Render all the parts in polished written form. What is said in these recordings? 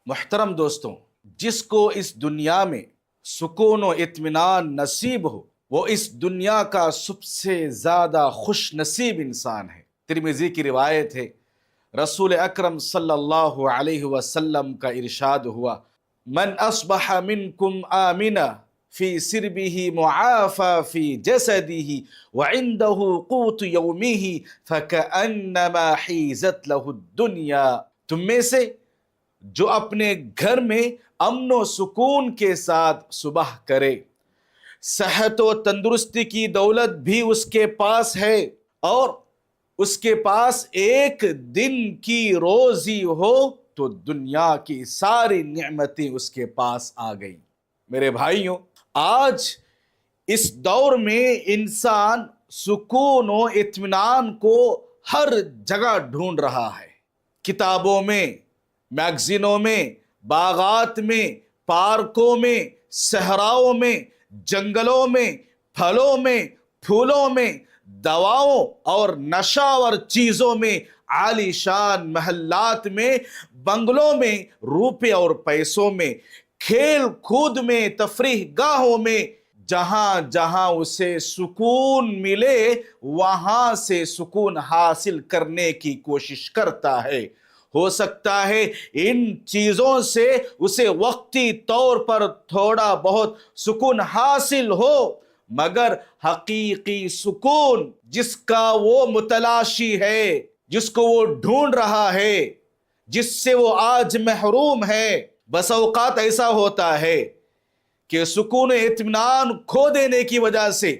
محترم دوستوں، جس کو اس دنیا میں سکون و اطمینان نصیب ہو وہ اس دنیا کا سب سے زیادہ خوش نصیب انسان ہے۔ ترمذی کی روایت ہے، رسول اکرم صلی اللہ علیہ وسلم کا ارشاد ہوا، من اصبح منکم آمنا فی سربہ معافی فی جسدہ وعنده قوت یومہ فکأنما حیزت لہ الدنیا۔ تم میں سے جو اپنے گھر میں امن و سکون کے ساتھ صبح کرے، صحت و تندرستی کی دولت بھی اس کے پاس ہے اور اس کے پاس ایک دن کی روزی ہو تو دنیا کی ساری نعمتیں اس کے پاس آ گئیں۔ میرے بھائیوں، آج اس دور میں انسان سکون و اطمینان کو ہر جگہ ڈھونڈ رہا ہے، کتابوں میں، میگزینوں میں، باغات میں، پارکوں میں، صحراؤں میں، جنگلوں میں، پھلوں میں، پھولوں میں، دواؤں اور نشاور چیزوں میں، عالی شان محلات میں، بنگلوں میں، روپے اور پیسوں میں، کھیل کود میں، تفریح گاہوں میں، جہاں جہاں اسے سکون ملے وہاں سے سکون حاصل کرنے کی کوشش کرتا ہے۔ ہو سکتا ہے ان چیزوں سے اسے وقتی طور پر تھوڑا بہت سکون حاصل ہو، مگر حقیقی سکون جس کا وہ متلاشی ہے، جس کو وہ ڈھونڈ رہا ہے، جس سے وہ آج محروم ہے، بس اوقات ایسا ہوتا ہے کہ سکون اطمینان کھو دینے کی وجہ سے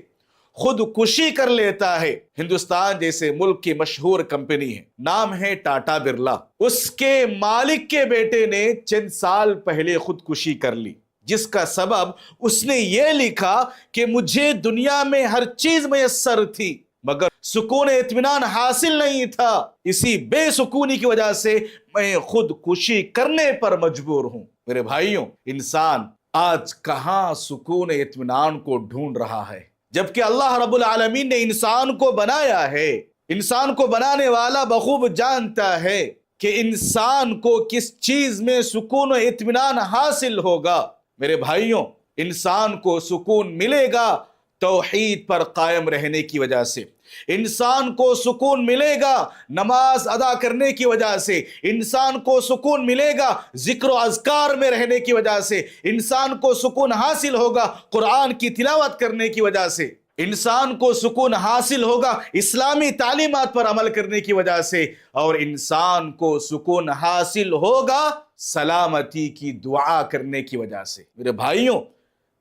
خودکشی کر لیتا ہے۔ ہندوستان جیسے ملک کی مشہور کمپنی ہے، نام ہے ٹاٹا برلا، اس کے مالک کے بیٹے نے چند سال پہلے خودکشی کر لی، جس کا سبب اس نے یہ لکھا کہ مجھے دنیا میں ہر چیز میسر تھی مگر سکون اطمینان حاصل نہیں تھا، اسی بے سکونی کی وجہ سے میں خودکشی کرنے پر مجبور ہوں۔ میرے بھائیوں، انسان آج کہاں سکون اطمینان کو ڈھونڈ رہا ہے، جبکہ اللہ رب العالمین نے انسان کو بنایا ہے۔ انسان کو بنانے والا بخوب جانتا ہے کہ انسان کو کس چیز میں سکون و اطمینان حاصل ہوگا۔ میرے بھائیوں، انسان کو سکون ملے گا توحید پر قائم رہنے کی وجہ سے، انسان کو سکون ملے گا نماز ادا کرنے کی وجہ سے، انسان کو سکون ملے گا ذکر و اذکار میں رہنے کی وجہ سے، انسان کو سکون حاصل ہوگا قرآن کی تلاوت کرنے کی وجہ سے، انسان کو سکون حاصل ہوگا اسلامی تعلیمات پر عمل کرنے کی وجہ سے، اور انسان کو سکون حاصل ہوگا سلامتی کی دعا کرنے کی وجہ سے۔ میرے بھائیوں،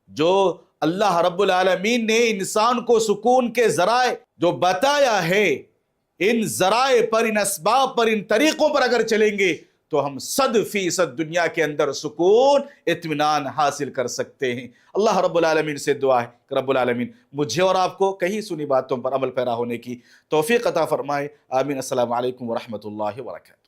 جو اللہ رب العالمین نے انسان کو سکون کے ذرائع جو بتایا ہے، ان ذرائع پر، ان اسباب پر، ان طریقوں پر اگر چلیں گے تو ہم 100% دنیا کے اندر سکون اطمینان حاصل کر سکتے ہیں۔ اللہ رب العالمین سے دعا ہے کہ رب العالمین مجھے اور آپ کو کہیں سنی باتوں پر عمل پیرا ہونے کی توفیق عطا فرمائے۔ آمین۔ السلام علیکم ورحمۃ اللہ وبرکاتہ۔